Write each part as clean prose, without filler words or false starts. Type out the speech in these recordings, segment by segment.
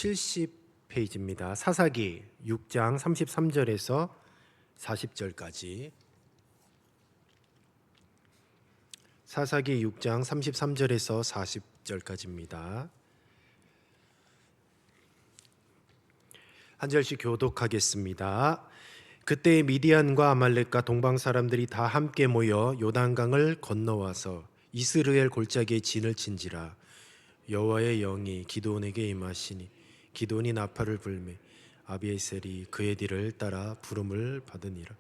70페이지입니다. 사사기 6장 33절에서 40절까지. 사사기 6장 33절에서 40절까지입니다. 한 절씩 교독하겠습니다. 그때 미디안과 아말렉과 동방 사람들이 다 함께 모여 요단강을 건너와서 이스라엘 골짜기에 진을 친지라. 여호와의 영이 기드온에게 임하시니 기드온이 나팔을 불매 아비에셀이 그의 뒤를 따라 부름을 받으니라.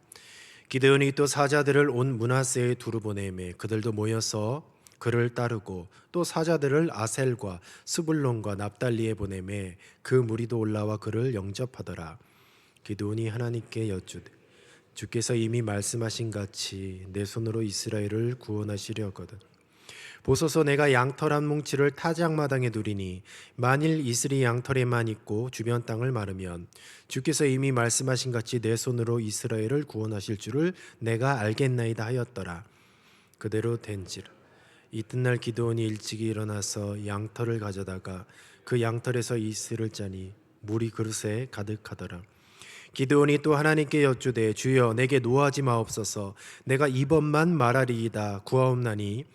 기드온이 또 사자들을 온 므낫세에 두루 보내매 그들도 모여서 그를 따르고 또 사자들을 아셀과 스불론과 납달리에 보내매 그 무리도 올라와 그를 영접하더라. 기드온이 하나님께 여쭈되 주께서 이미 말씀하신 같이 내 손으로 이스라엘을 구원하시려거든 보소서, 내가 양털 한 뭉치를 타작마당에 두리니 만일 이슬이 양털에만 있고 주변 땅을 마르면 주께서 이미 말씀하신 같이 내 손으로 이스라엘을 구원하실 줄을 내가 알겠나이다 하였더라. 그대로 된지라. 이튿날 기드온이 일찍이 일어나서 양털을 가져다가 그 양털에서 이슬을 짜니 물이 그릇에 가득하더라. 기드온이 또 하나님께 여쭈되 주여 내게 노하지 마옵소서. 내가 이번만 말하리이다 구하옵나니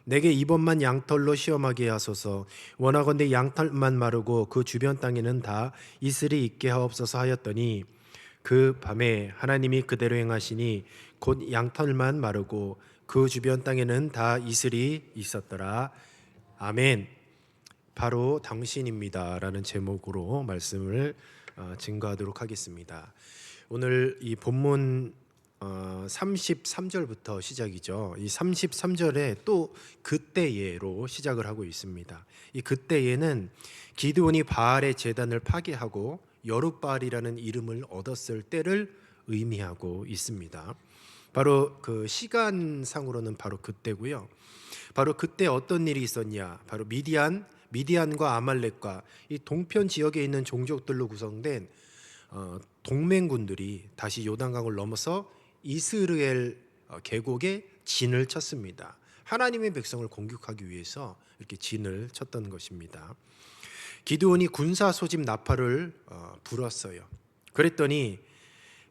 내게 이번만 양털로 시험하게 하소서. 원하건대 양털만 마르고 그 주변 땅에는 다 이슬이 있게 하옵소서 하였더니 그 밤에 하나님이 그대로 행하시니 곧 양털만 마르고 그 주변 땅에는 다 이슬이 있었더라. 아멘. 바로 당신입니다 라는 제목으로 말씀을 증거하도록 하겠습니다. 오늘 이 본문 33절부터 시작이죠. 이 33절에 또 그때예로 시작을 하고 있습니다. 이 그때예는 기드온이 바알의 제단을 파괴하고 여룻바알이라는 이름을 얻었을 때를 의미하고 있습니다. 바로 그 시간상으로는 바로 그때고요. 바로 그때 어떤 일이 있었냐? 바로 미디안과 아말렉과 이 동편 지역에 있는 종족들로 구성된 동맹군들이 다시 요단강을 넘어서 이스라엘 계곡에 진을 쳤습니다. 하나님의 백성을 공격하기 위해서 이렇게 진을 쳤던 것입니다. 기드온이 군사 소집 나팔을 불었어요. 그랬더니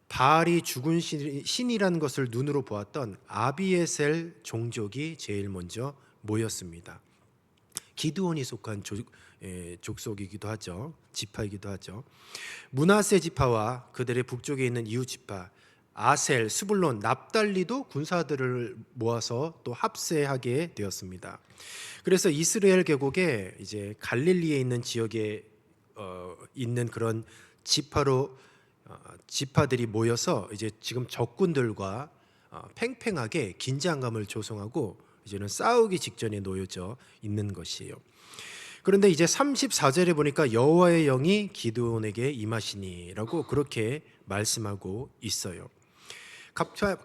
바알이 죽은 신이라는 것을 눈으로 보았던 아비에셀 종족이 제일 먼저 모였습니다. 기드온이 속한 족속이기도 하죠. 지파이기도 하죠. 므낫세 지파와 그들의 북쪽에 있는 이웃 지파 아셀, 스불론, 납달리도 군사들을 모아서 또 합세하게 되었습니다. 그래서 이스라엘 계곡에 이제 갈릴리에 있는 지역에 있는 그런 지파들이 모여서 이제 지금 적군들과 팽팽하게 긴장감을 조성하고 이제는 싸우기 직전에 놓여져 있는 것이에요. 그런데 이제 34절에 보니까 여호와의 영이 기드온에게 임하시니라고 그렇게 말씀하고 있어요.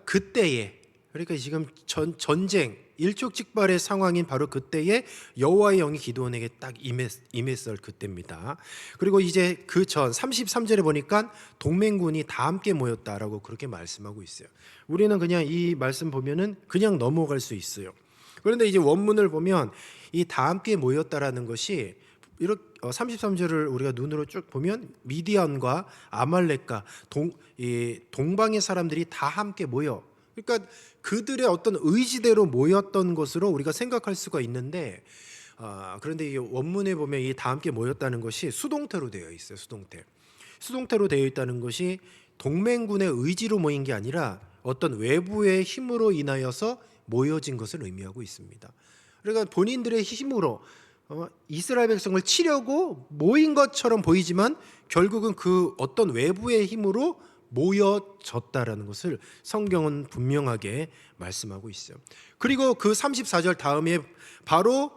그때에, 그러니까 지금 전쟁 일촉즉발의 상황인 바로 그때에 여호와의 영이 기드온에게 딱 임했을 그때입니다. 그리고 이제 그 전 33절에 보니까 동맹군이 다 함께 모였다라고 그렇게 말씀하고 있어요. 우리는 그냥 이 말씀 보면은 그냥 넘어갈 수 있어요. 그런데 이제 원문을 보면 이 다 함께 모였다라는 것이 이렇게 33절을 우리가 눈으로 쭉 보면 미디안과 아말렉과 동방의 사람들이 다 함께 모여, 그러니까 그들의 어떤 의지대로 모였던 것으로 우리가 생각할 수가 있는데 그런데 이 원문에 보면 이 다 함께 모였다는 것이 수동태로 되어 있어요. 수동태로 되어 있다는 것이 동맹군의 의지로 모인 게 아니라 어떤 외부의 힘으로 인하여서 모여진 것을 의미하고 있습니다. 그러니까 본인들의 힘으로 이스라엘 백성을 치려고 모인 것처럼 보이지만 결국은 그 어떤 외부의 힘으로 모여졌다라는 것을 성경은 분명하게 말씀하고 있어요. 그리고 그 34절 다음에 바로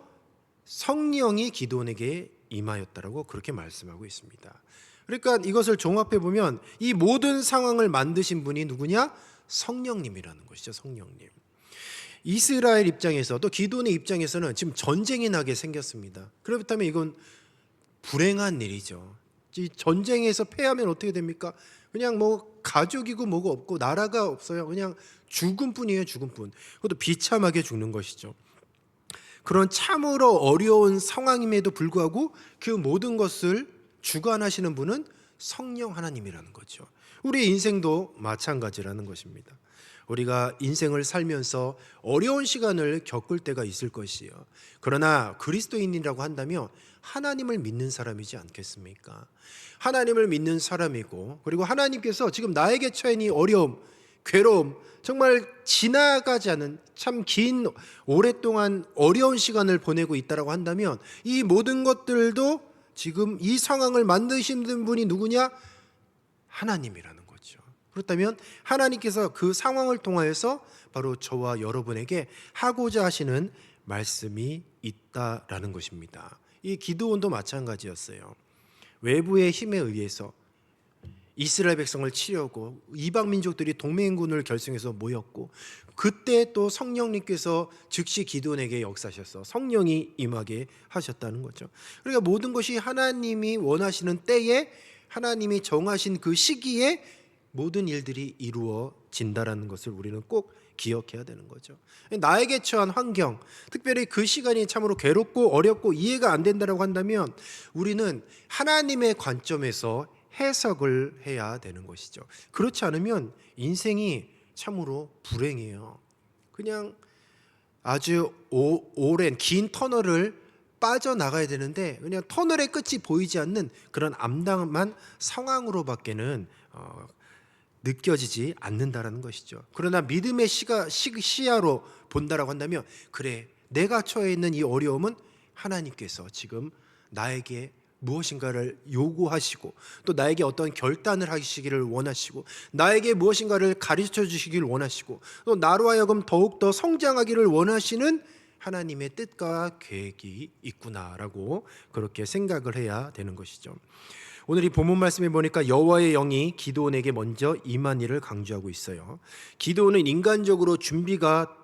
성령이 기드온에게 임하였다라고 그렇게 말씀하고 있습니다. 그러니까 이것을 종합해 보면 이 모든 상황을 만드신 분이 누구냐? 성령님이라는 것이죠. 성령님. 이스라엘 입장에서 또 기드온의 입장에서는 지금 전쟁이 나게 생겼습니다. 그렇다면 이건 불행한 일이죠. 이 전쟁에서 패하면 어떻게 됩니까? 그냥 뭐 가족이고 뭐고 없고 나라가 없어요. 그냥 죽음뿐이에요. 죽음뿐. 그것도 비참하게 죽는 것이죠. 그런 참으로 어려운 상황임에도 불구하고 그 모든 것을 주관하시는 분은 성령 하나님이라는 거죠. 우리 인생도 마찬가지라는 것입니다. 우리가 인생을 살면서 어려운 시간을 겪을 때가 있을 것이요. 그러나 그리스도인이라고 한다면 하나님을 믿는 사람이지 않겠습니까? 하나님을 믿는 사람이고, 그리고 하나님께서 지금 나에게 처한 이 어려움, 괴로움, 정말 지나가지 않은 참 긴 오랫동안 어려운 시간을 보내고 있다라고 한다면 이 모든 것들도 지금 이 상황을 만드시는 분이 누구냐? 하나님이라는 거죠. 그렇다면 하나님께서 그 상황을 통하여서 바로 저와 여러분에게 하고자 하시는 말씀이 있다라는 것입니다. 이 기드온도 마찬가지였어요. 외부의 힘에 의해서 이스라엘 백성을 치려고 이방 민족들이 동맹군을 결성해서 모였고, 그때 또 성령님께서 즉시 기드온에게 역사하셔서 성령이 임하게 하셨다는 거죠. 그러니까 모든 것이 하나님이 원하시는 때에, 하나님이 정하신 그 시기에 모든 일들이 이루어진다라는 것을 우리는 꼭 기억해야 되는 거죠. 나에게 처한 환경, 특별히 그 시간이 참으로 괴롭고 어렵고 이해가 안 된다라고 한다면 우리는 하나님의 관점에서 해석을 해야 되는 것이죠. 그렇지 않으면 인생이 참으로 불행해요. 그냥 아주 오랜 긴 터널을 빠져나가야 되는데 그냥 터널의 끝이 보이지 않는 그런 암담한 상황으로밖에는 느껴지지 않는다라는 것이죠. 그러나 믿음의 시야로 본다라고 한다면, 그래, 내가 처해 있는 이 어려움은 하나님께서 지금 나에게 무엇인가를 요구하시고, 또 나에게 어떤 결단을 하시기를 원하시고, 나에게 무엇인가를 가르쳐 주시기를 원하시고, 또 나로 하여금 더욱더 성장하기를 원하시는 하나님의 뜻과 계획이 있구나라고 그렇게 생각을 해야 되는 것이죠. 오늘 이 본문 말씀에 보니까 여호와의 영이 기드온에게 먼저 임한 일을 강조하고 있어요. 기드온은 인간적으로 준비가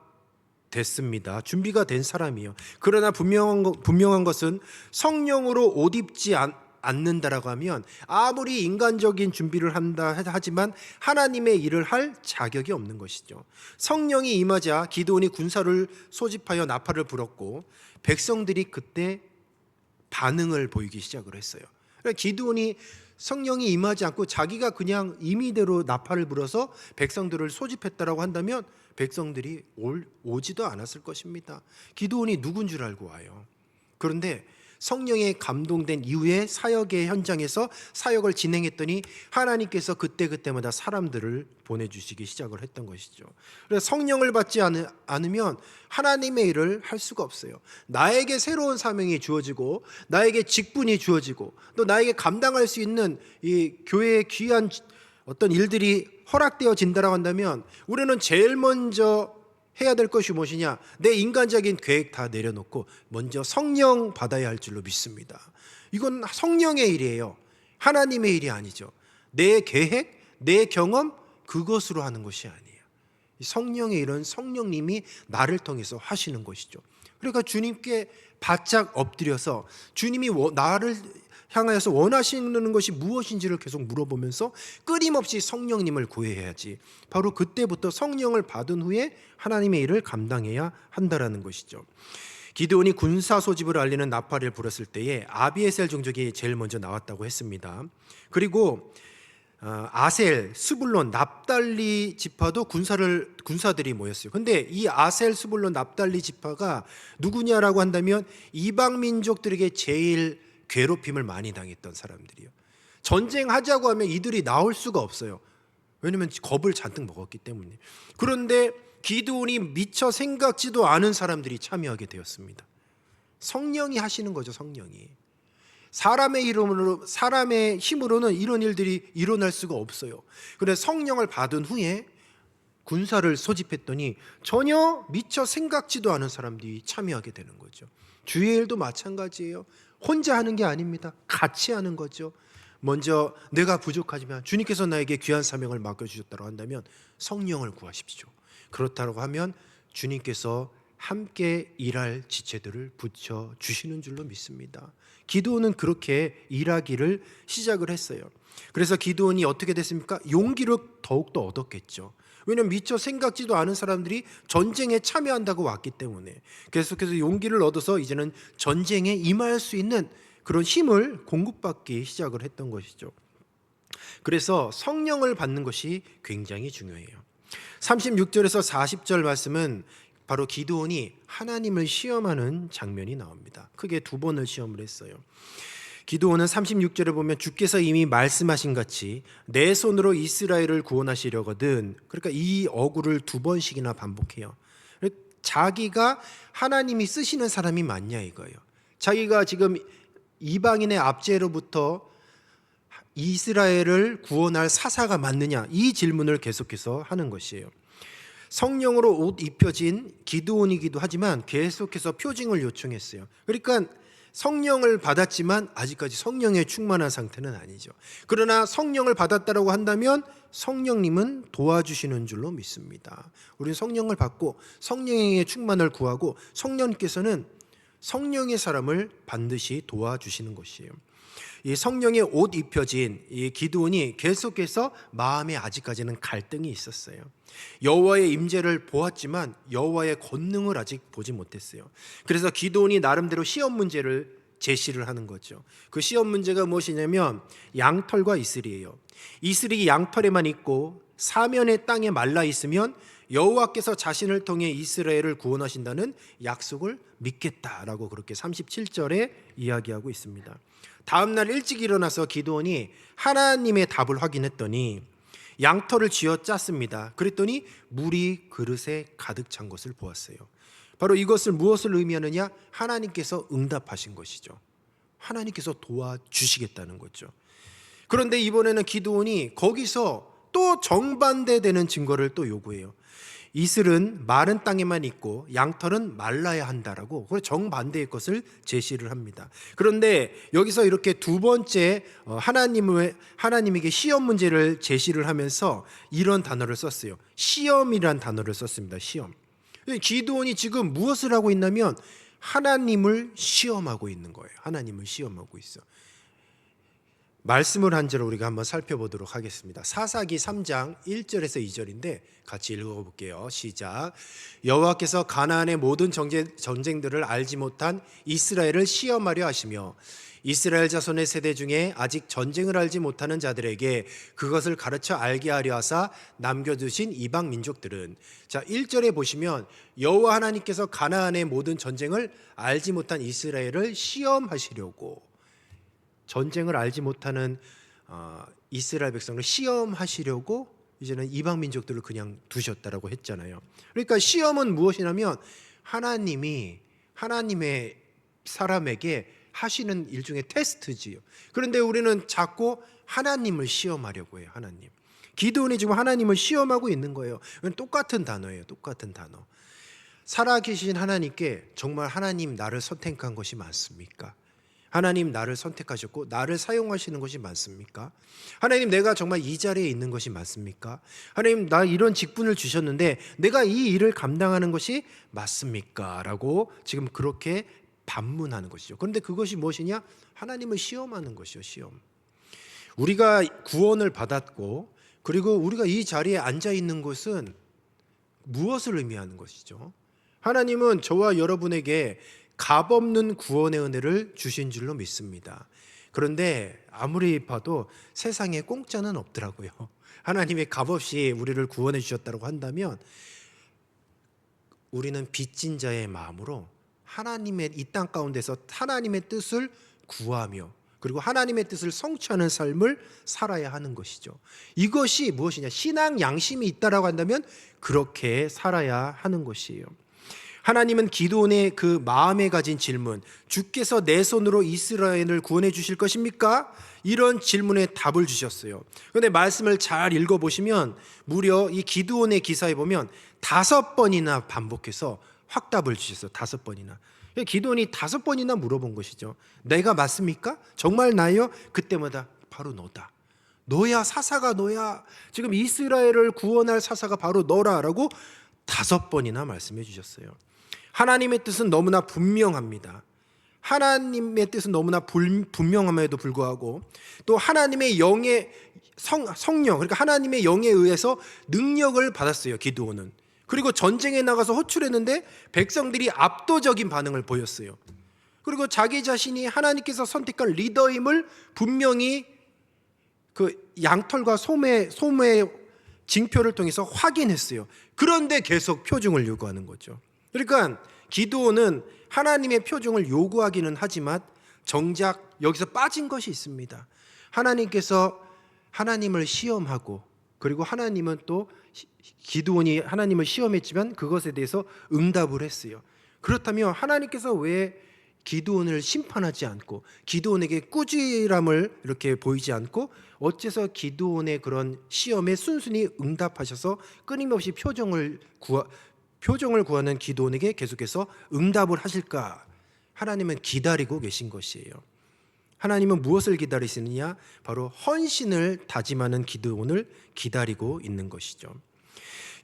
됐습니다. 준비가 된 사람이에요. 그러나 분명한 것은 성령으로 옷 입지 않는다라고 하면 아무리 인간적인 준비를 한다 하지만 하나님의 일을 할 자격이 없는 것이죠. 성령이 임하자 기드온이 군사를 소집하여 나팔을 불었고 백성들이 그때 반응을 보이기 시작을 했어요. 기드온이 성령이 임하지 않고 자기가 그냥 임의대로 나팔을 불어서 백성들을 소집했다라고 한다면 백성들이 오지도 않았을 것입니다. 기드온이 누군 줄 알고 와요. 그런데 성령에 감동된 이후에 사역의 현장에서 사역을 진행했더니 하나님께서 그때마다 사람들을 보내주시기 시작을 했던 것이죠. 그래서 성령을 받지 않으면 하나님의 일을 할 수가 없어요. 나에게 새로운 사명이 주어지고 나에게 직분이 주어지고 또 나에게 감당할 수 있는 이 교회의 귀한 어떤 일들이 허락되어진다고 한다면 우리는 제일 먼저 해야 될 것이 무엇이냐? 내 인간적인 계획 다 내려놓고 먼저 성령 받아야 할 줄로 믿습니다. 이건 성령의 일이에요. 하나님의 일이 아니죠. 내 계획, 내 경험, 그것으로 하는 것이 아니에요. 성령의 일은 성령님이 나를 통해서 하시는 것이죠. 그러니까 주님께 바짝 엎드려서 주님이 나를 향하여서 원하시는 것이 무엇인지를 계속 물어보면서 끊임없이 성령님을 구해야지. 바로 그때부터 성령을 받은 후에 하나님의 일을 감당해야 한다라는 것이죠. 기드온이 군사 소집을 알리는 나팔을 불었을 때에 아비에셀 종족이 제일 먼저 나왔다고 했습니다. 그리고 아셀, 스불론, 납달리 지파도 군사들이 모였어요. 근데 이 아셀, 스불론, 납달리 지파가 누구냐라고 한다면 이방 민족들에게 제일 괴롭힘을 많이 당했던 사람들이요. 전쟁하자고 하면 이들이 나올 수가 없어요. 왜냐하면 겁을 잔뜩 먹었기 때문에. 그런데 기드온이 미처 생각지도 않은 사람들이 참여하게 되었습니다. 성령이 하시는 거죠. 성령이. 사람의 힘으로는 이런 일들이 일어날 수가 없어요. 그래서 성령을 받은 후에 군사를 소집했더니 전혀 미처 생각지도 않은 사람들이 참여하게 되는 거죠. 주의 일도 마찬가지예요. 혼자 하는 게 아닙니다. 같이 하는 거죠. 먼저 내가 부족하지만 주님께서 나에게 귀한 사명을 맡겨주셨다고 한다면 성령을 구하십시오. 그렇다고 하면 주님께서 함께 일할 지체들을 붙여주시는 줄로 믿습니다. 기드온은 그렇게 일하기를 시작을 했어요. 그래서 기드온이 어떻게 됐습니까? 용기를 더욱더 얻었겠죠. 왜냐하면 미처 생각지도 않은 사람들이 전쟁에 참여한다고 왔기 때문에 계속해서 용기를 얻어서 이제는 전쟁에 임할 수 있는 그런 힘을 공급받기 시작을 했던 것이죠. 그래서 성령을 받는 것이 굉장히 중요해요. 36절에서 40절 말씀은 바로 기드온이 하나님을 시험하는 장면이 나옵니다. 크게 두 번을 시험을 했어요. 기드온은 36절에 보면 주께서 이미 말씀하신 같이 내 손으로 이스라엘을 구원하시려거든. 그러니까 이 어구를 두 번씩이나 반복해요. 자기가 하나님이 쓰시는 사람이 맞냐 이거예요. 자기가 지금 이방인의 압제로부터 이스라엘을 구원할 사사가 맞느냐, 이 질문을 계속해서 하는 것이에요. 성령으로 옷 입혀진 기드온이기도 하지만 계속해서 표징을 요청했어요. 그러니까 성령을 받았지만 아직까지 성령에 충만한 상태는 아니죠. 그러나 성령을 받았다라고 한다면 성령님은 도와주시는 줄로 믿습니다. 우리는 성령을 받고 성령의 충만을 구하고 성령께서는 성령의 사람을 반드시 도와주시는 것이에요. 이 성령의 옷 입혀진 이 기드온이 계속해서 마음에 아직까지는 갈등이 있었어요. 여호와의 임재를 보았지만 여호와의 권능을 아직 보지 못했어요. 그래서 기드온이 나름대로 시험 문제를 제시를 하는 거죠. 그 시험 문제가 무엇이냐면 양털과 이슬이에요. 이슬이 양털에만 있고 사면의 땅에 말라 있으면 여호와께서 자신을 통해 이스라엘을 구원하신다는 약속을 믿겠다라고 그렇게 37절에 이야기하고 있습니다. 다음 날 일찍 일어나서 기드온이 하나님의 답을 확인했더니 양털을 쥐어 짰습니다. 그랬더니 물이 그릇에 가득 찬 것을 보았어요. 바로 이것을 무엇을 의미하느냐? 하나님께서 응답하신 것이죠. 하나님께서 도와주시겠다는 거죠. 그런데 이번에는 기드온이 거기서 또 정반대되는 증거를 또 요구해요. 이슬은 마른 땅에만 있고 양털은 말라야 한다라고 정반대의 것을 제시를 합니다. 그런데 여기서 이렇게 두 번째 하나님에게 시험 문제를 제시를 하면서 이런 단어를 썼어요. 시험이란 단어를 썼습니다. 시험. 기드온이 지금 무엇을 하고 있냐면 하나님을 시험하고 있는 거예요. 하나님을 시험하고 있어. 말씀을 한 절 우리가 한번 살펴보도록 하겠습니다. 사사기 3장 1절에서 2절인데 같이 읽어볼게요. 시작. 여호와께서 가나안의 모든 전쟁들을 알지 못한 이스라엘을 시험하려 하시며 이스라엘 자손의 세대 중에 아직 전쟁을 알지 못하는 자들에게 그것을 가르쳐 알게 하려 하사 남겨두신 이방 민족들은, 자 1절에 보시면 여호와 하나님께서 가나안의 모든 전쟁을 알지 못한 이스라엘을 시험하시려고, 전쟁을 알지 못하는 이스라엘 백성을 시험하시려고 이제는 이방 민족들을 그냥 두셨다라고 했잖아요. 그러니까 시험은 무엇이냐면 하나님의 사람에게 하시는 일종의 테스트지요. 그런데 우리는 자꾸 하나님을 시험하려고 해요. 하나님. 기드온이 지금 하나님을 시험하고 있는 거예요. 똑같은 단어예요. 똑같은 단어. 살아계신 하나님께 정말 하나님 나를 선택한 것이 맞습니까? 하나님 나를 선택하셨고 나를 사용하시는 것이 맞습니까? 하나님 내가 정말 이 자리에 있는 것이 맞습니까? 하나님 나 이런 직분을 주셨는데 내가 이 일을 감당하는 것이 맞습니까? 라고 지금 그렇게 반문하는 것이죠. 그런데 그것이 무엇이냐? 하나님을 시험하는 것이요. 시험. 우리가 구원을 받았고 그리고 우리가 이 자리에 앉아 있는 것은 무엇을 의미하는 것이죠? 하나님은 저와 여러분에게 값없는 구원의 은혜를 주신 줄로 믿습니다. 그런데 아무리 봐도 세상에 공짜는 없더라고요. 하나님의 값없이 우리를 구원해 주셨다고 한다면 우리는 빚진 자의 마음으로 하나님의 이 땅 가운데서 하나님의 뜻을 구하며 그리고 하나님의 뜻을 성취하는 삶을 살아야 하는 것이죠. 이것이 무엇이냐? 신앙 양심이 있다라고 한다면 그렇게 살아야 하는 것이에요. 하나님은 기드온의 그 마음에 가진 질문, 주께서 내 손으로 이스라엘을 구원해 주실 것입니까? 이런 질문에 답을 주셨어요. 그런데 말씀을 잘 읽어보시면 무려 이 기드온의 기사에 보면 5번이나 반복해서 확답을 주셨어요. 5번이나. 기드온이 5번이나 물어본 것이죠. 내가 맞습니까? 정말 나요? 그때마다 바로 너다. 너야, 사사가 너야. 지금 이스라엘을 구원할 사사가 바로 너라라고 5번이나 말씀해 주셨어요. 하나님의 뜻은 너무나 분명합니다. 하나님의 뜻은 너무나 분명함에도 불구하고 또 하나님의 영의 성령, 그러니까 하나님의 영에 의해서 능력을 받았어요. 기드온은. 그리고 전쟁에 나가서 호출했는데 백성들이 압도적인 반응을 보였어요. 그리고 자기 자신이 하나님께서 선택한 리더임을 분명히 그 양털과 소매의 징표를 통해서 확인했어요. 그런데 계속 표징을 요구하는 거죠. 그러니까 기드온은 하나님의 표징을 요구하기는 하지만 정작 여기서 빠진 것이 있습니다. 하나님께서 하나님을 시험하고, 그리고 하나님은 또 기드온이 하나님을 시험했지만 그것에 대해서 응답을 했어요. 그렇다면 하나님께서 왜 기드온을 심판하지 않고 기드온에게 꾸지람을 이렇게 보이지 않고 어째서 기드온의 그런 시험에 순순히 응답하셔서 끊임없이 표정을 구하는 기드온에게 계속해서 응답을 하실까? 하나님은 기다리고 계신 것이에요. 하나님은 무엇을 기다리시느냐? 바로 헌신을 다짐하는 기드온을 기다리고 있는 것이죠.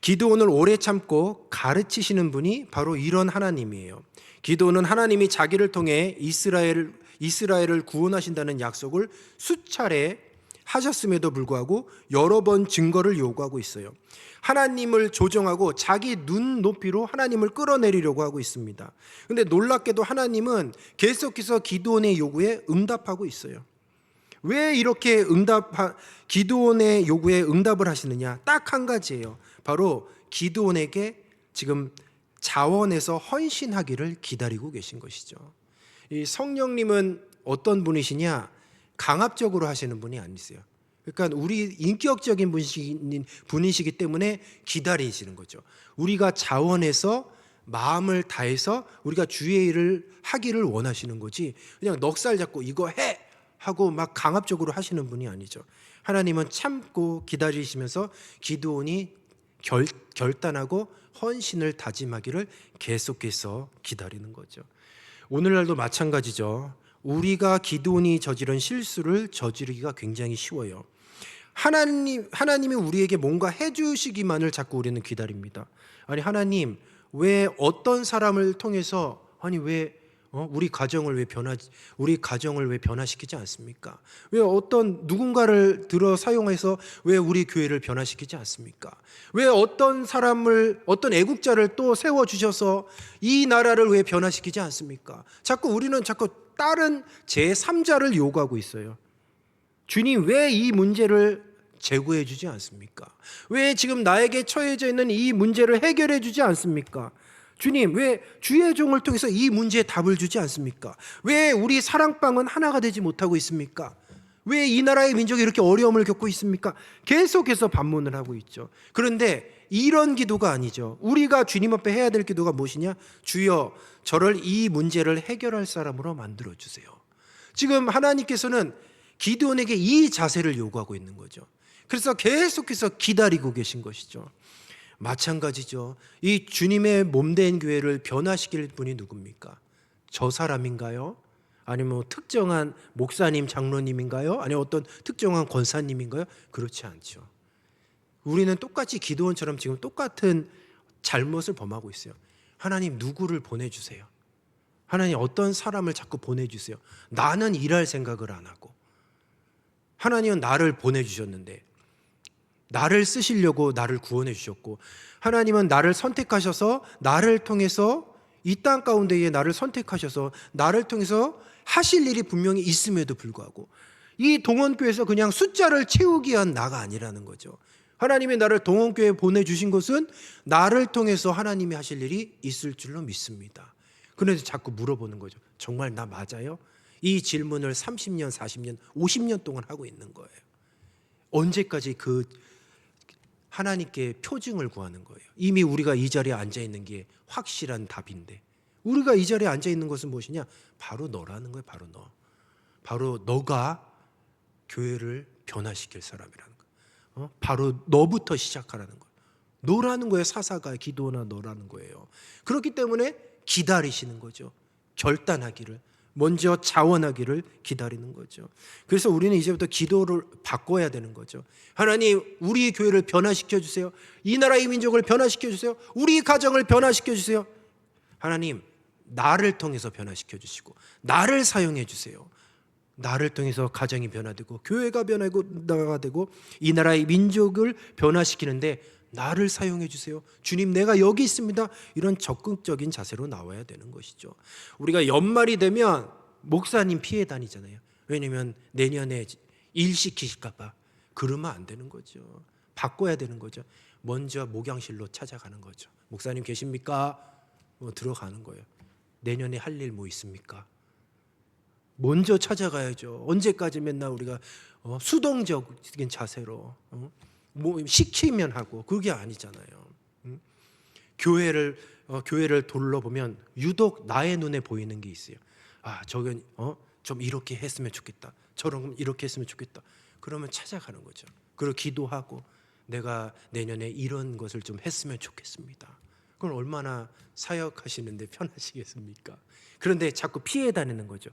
기드온을 오래 참고 가르치시는 분이 바로 이런 하나님이에요. 기드온은 하나님이 자기를 통해 이스라엘을 구원하신다는 약속을 수차례 하셨음에도 불구하고 여러 번 증거를 요구하고 있어요. 하나님을 조정하고 자기 눈높이로 하나님을 끌어내리려고 하고 있습니다. 그런데 놀랍게도 하나님은 계속해서 기드온의 요구에 응답하고 있어요. 왜 이렇게 기드온의 요구에 응답을 하시느냐? 딱 한 가지예요. 바로 기드온에게 지금 자원해서 헌신하기를 기다리고 계신 것이죠. 이 성령님은 어떤 분이시냐? 강압적으로 하시는 분이 아니세요. 그러니까 우리 인격적인 분이시기 때문에 기다리시는 거죠. 우리가 자원해서 마음을 다해서 우리가 주의 일을 하기를 원하시는 거지, 그냥 넉살 잡고 이거 해 하고 막 강압적으로 하시는 분이 아니죠. 하나님은 참고 기다리시면서 기드온이 결단하고 헌신을 다짐하기를 계속해서 기다리는 거죠. 오늘날도 마찬가지죠. 우리가 기드온이 저지른 실수를 저지르기가 굉장히 쉬워요. 하나님이 우리에게 뭔가 해주시기만을 자꾸 우리는 기다립니다. 아니 하나님, 왜 어떤 사람을 통해서 왜 우리 가정을 왜 변화시키지 않습니까? 왜 어떤 누군가를 들어 사용해서 왜 우리 교회를 변화시키지 않습니까? 왜 어떤 애국자를 또 세워 주셔서 이 나라를 왜 변화시키지 않습니까? 우리는 자꾸 다른 제3자를 요구하고 있어요. 주님, 왜 이 문제를 제고해 주지 않습니까? 왜 지금 나에게 처해져 있는 이 문제를 해결해 주지 않습니까? 주님, 왜 주의 종을 통해서 이 문제에 답을 주지 않습니까? 왜 우리 사랑방은 하나가 되지 못하고 있습니까? 왜 이 나라의 민족이 이렇게 어려움을 겪고 있습니까? 계속해서 반문을 하고 있죠. 그런데 이런 기도가 아니죠. 우리가 주님 앞에 해야 될 기도가 무엇이냐? 주여, 저를 이 문제를 해결할 사람으로 만들어주세요. 지금 하나님께서는 기드온에게 이 자세를 요구하고 있는 거죠. 그래서 계속해서 기다리고 계신 것이죠. 마찬가지죠. 이 주님의 몸된 교회를 변화시킬 분이 누굽니까? 저 사람인가요? 아니면 특정한 목사님, 장로님인가요? 아니면 어떤 특정한 권사님인가요? 그렇지 않죠. 우리는 똑같이 기드온처럼 지금 똑같은 잘못을 범하고 있어요. 하나님, 누구를 보내주세요. 하나님, 어떤 사람을 자꾸 보내주세요. 나는 일할 생각을 안 하고, 하나님은 나를 보내주셨는데, 나를 쓰시려고 나를 구원해 주셨고, 하나님은 나를 선택하셔서 나를 통해서 이 땅 가운데에 나를 선택하셔서 나를 통해서 하실 일이 분명히 있음에도 불구하고 이 동원교회에서 그냥 숫자를 채우기 위한 나가 아니라는 거죠. 하나님이 나를 동원교회에 보내주신 것은 나를 통해서 하나님이 하실 일이 있을 줄로 믿습니다. 그런데 자꾸 물어보는 거죠. 정말 나 맞아요? 이 질문을 30년, 40년, 50년 동안 하고 있는 거예요. 언제까지 하나님께 표징을 구하는 거예요. 이미 우리가 이 자리에 앉아 있는 게 확실한 답인데, 우리가 이 자리에 앉아 있는 것은 무엇이냐? 바로 너라는 거예요. 바로 너. 바로 너가 교회를 변화시킬 사람이라는 거예요. 바로 너부터 시작하라는 거예요. 너라는 거예요. 사사가 기도나 너라는 거예요. 그렇기 때문에 기다리시는 거죠. 결단하기를, 먼저 자원하기를 기다리는 거죠. 그래서 우리는 이제부터 기도를 바꿔야 되는 거죠. 하나님, 우리 교회를 변화시켜 주세요. 이 나라의 민족을 변화시켜 주세요. 우리 가정을 변화시켜 주세요. 하나님, 나를 통해서 변화시켜 주시고 나를 사용해 주세요. 나를 통해서 가정이 변화되고 교회가 변화되고 이 나라의 민족을 변화시키는데 나를 사용해 주세요. 주님, 내가 여기 있습니다. 이런 적극적인 자세로 나와야 되는 것이죠. 우리가 연말이 되면 목사님 피해 다니잖아요. 왜냐면 내년에 일 시키실까 봐. 그러면 안 되는 거죠. 바꿔야 되는 거죠. 먼저 목양실로 찾아가는 거죠. 목사님 계십니까? 들어가는 거예요. 내년에 할 일 뭐 있습니까? 먼저 찾아가야죠. 언제까지 맨날 우리가 수동적인 자세로 뭐 시키면 하고, 그게 아니잖아요. 교회를 둘러보면 유독 나의 눈에 보이는 게 있어요. 아, 저건 좀 이렇게 했으면 좋겠다. 저런 이렇게 했으면 좋겠다. 그러면 찾아가는 거죠. 그리고 기도하고 내가 내년에 이런 것을 좀 했으면 좋겠습니다. 그건 얼마나 사역하시는데 편하시겠습니까? 그런데 자꾸 피해 다니는 거죠.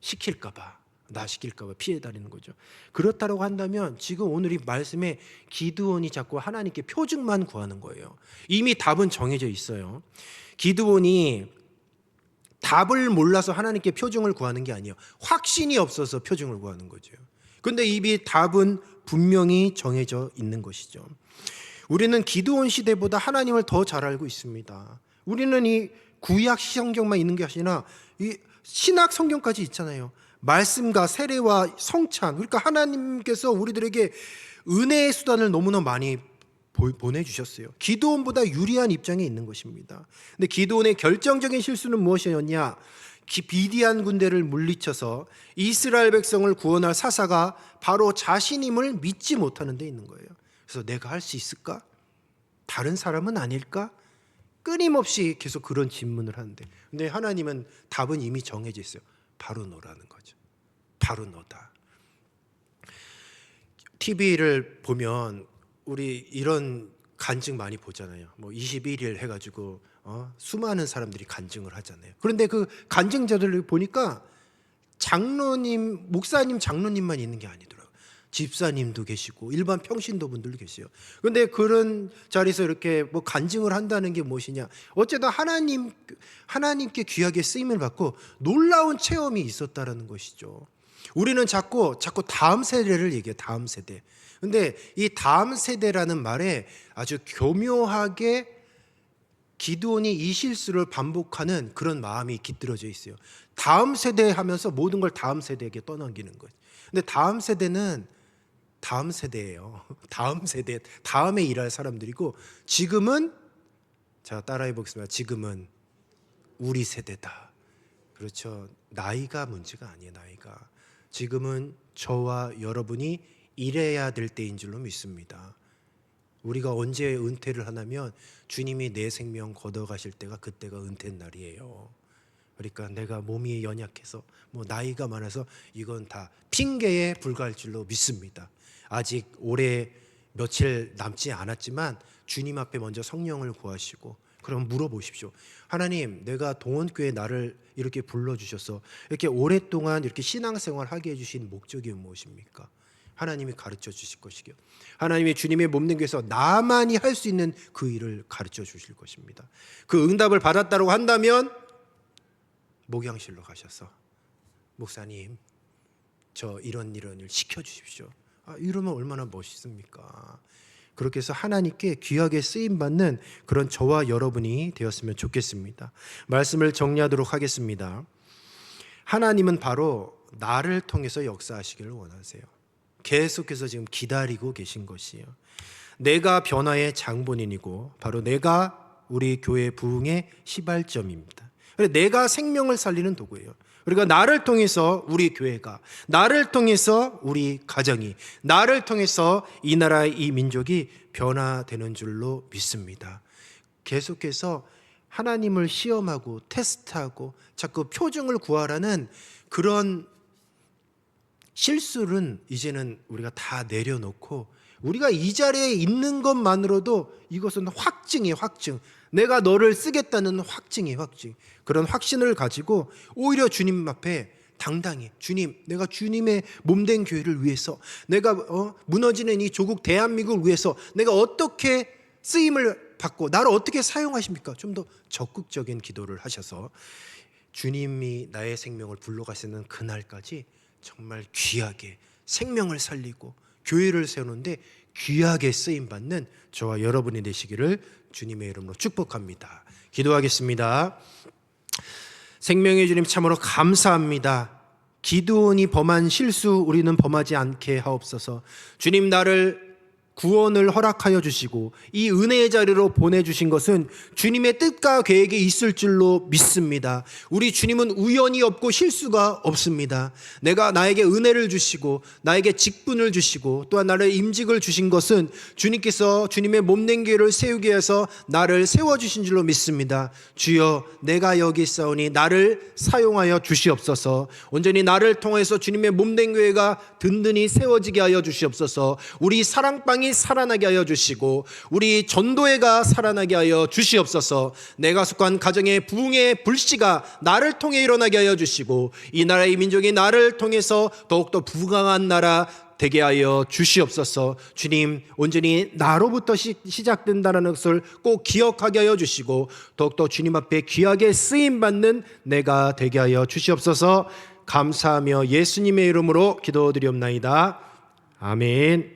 시킬까 봐, 나 시킬까 봐 피해 다니는 거죠. 그렇다고 한다면 지금 오늘 이 말씀에 기드온이 자꾸 하나님께 표징만 구하는 거예요. 이미 답은 정해져 있어요. 기드온이 답을 몰라서 하나님께 표징을 구하는 게 아니에요. 확신이 없어서 표징을 구하는 거죠. 그런데 이미 답은 분명히 정해져 있는 것이죠. 우리는 기드온 시대보다 하나님을 더 잘 알고 있습니다. 우리는 이 구약 성경만 있는 게 아니라 이 신약 성경까지 있잖아요. 말씀과 세례와 성찬, 그러니까 하나님께서 우리들에게 은혜의 수단을 너무나 많이 보내주셨어요. 기드온보다 유리한 입장에 있는 것입니다. 근데 기드온의 결정적인 실수는 무엇이었냐? 미디안 군대를 물리쳐서 이스라엘 백성을 구원할 사사가 바로 자신임을 믿지 못하는 데 있는 거예요. 그래서 내가 할 수 있을까? 다른 사람은 아닐까? 끊임없이 계속 그런 질문을 하는데, 근데 하나님은 답은 이미 정해져 있어요. 바로 너라는 거죠. 바로 너다. TV를 보면 우리 이런 간증 많이 보잖아요. 뭐 21일 해가지고 수많은 사람들이 간증을 하잖아요. 그런데 그 간증자들을 보니까 장로님, 목사님, 장로님만 있는 게 아니더라고요. 집사님도 계시고 일반 평신도 분들도 계세요. 그런데 그런 자리에서 이렇게 뭐 간증을 한다는 게 무엇이냐? 어쨌든 하나님께 귀하게 쓰임을 받고 놀라운 체험이 있었다라는 것이죠. 우리는 자꾸 다음 세대를 얘기해요. 다음 세대. 근데 이 다음 세대라는 말에 아주 교묘하게 기드온이 이 실수를 반복하는 그런 마음이 깃들어져 있어요. 다음 세대 하면서 모든 걸 다음 세대에게 떠넘기는 거예요. 근데 다음 세대는 다음 세대예요. 다음 세대, 다음에 일할 사람들이고, 지금은, 자, 따라해 보겠습니다. 지금은 우리 세대다. 그렇죠. 나이가 문제가 아니에요. 나이가. 지금은 저와 여러분이 일해야 될 때인 줄로 믿습니다. 우리가 언제 은퇴를 하냐면 주님이 내 생명 걷어가실 때가, 그때가 은퇴 날이에요. 그러니까 내가 몸이 연약해서 뭐 나이가 많아서 이건 다 핑계에 불과할 줄로 믿습니다. 아직 올해 며칠 남지 않았지만 주님 앞에 먼저 성령을 구하시고, 그럼 물어보십시오. 하나님, 내가 동원교회 나를 이렇게 불러주셔서 이렇게 오랫동안 이렇게 신앙생활 하게 해주신 목적이 무엇입니까? 하나님이 가르쳐 주실 것이고요. 하나님이 주님의 몸된 교회에서 나만이 할 수 있는 그 일을 가르쳐 주실 것입니다. 그 응답을 받았다고 한다면 목양실로 가셔서 목사님, 저 이런 일 시켜주십시오. 이러면 얼마나 멋있습니까? 그렇게 해서 하나님께 귀하게 쓰임받는 그런 저와 여러분이 되었으면 좋겠습니다. 말씀을 정리하도록 하겠습니다. 하나님은 바로 나를 통해서 역사하시기를 원하세요. 계속해서 지금 기다리고 계신 것이에요. 내가 변화의 장본인이고 바로 내가 우리 교회 부흥의 시발점입니다. 내가 생명을 살리는 도구예요. 그러니까 나를 통해서 우리 교회가, 나를 통해서 우리 가정이, 나를 통해서 이 나라, 이 민족이 변화되는 줄로 믿습니다. 계속해서 하나님을 시험하고 테스트하고 자꾸 표징을 구하라는 그런 실수는 이제는 우리가 다 내려놓고, 우리가 이 자리에 있는 것만으로도 이것은 확증이에요. 확증. 내가 너를 쓰겠다는 확증이에요. 확증. 그런 확신을 가지고 오히려 주님 앞에 당당히, 주님, 내가 주님의 몸된 교회를 위해서, 내가 무너지는 이 조국 대한민국을 위해서 내가 어떻게 쓰임을 받고 나를 어떻게 사용하십니까? 좀 더 적극적인 기도를 하셔서 주님이 나의 생명을 불러가시는 그날까지 정말 귀하게 생명을 살리고 교회를 세우는데 귀하게 쓰임받는 저와 여러분이 되시기를 주님의 이름으로 축복합니다. 기도하겠습니다. 생명의 주님, 참으로 감사합니다. 기드온이 범한 실수 우리는 범하지 않게 하옵소서. 주님, 나를 구원을 허락하여 주시고 이 은혜의 자리로 보내주신 것은 주님의 뜻과 계획이 있을 줄로 믿습니다. 우리 주님은 우연이 없고 실수가 없습니다. 내가 나에게 은혜를 주시고 나에게 직분을 주시고 또한 나를 임직을 주신 것은 주님께서 주님의 몸된 교회를 세우기 위해서 나를 세워주신 줄로 믿습니다. 주여, 내가 여기 있사오니 나를 사용하여 주시옵소서. 온전히 나를 통해서 주님의 몸된 교회가 든든히 세워지게 하여 주시옵소서. 우리 사랑방이 살아나게 하여 주시고 우리 전도회가 살아나게 하여 주시옵소서. 내가 속한 가정의 부흥의 불씨가 나를 통해 일어나게 하여 주시고 이 나라의 민족이 나를 통해서 더욱더 부강한 나라 되게 하여 주시옵소서. 주님, 온전히 나로부터 시작된다는 것을 꼭 기억하게 하여 주시고 더욱더 주님 앞에 귀하게 쓰임받는 내가 되게 하여 주시옵소서. 감사하며 예수님의 이름으로 기도드리옵나이다. 아멘.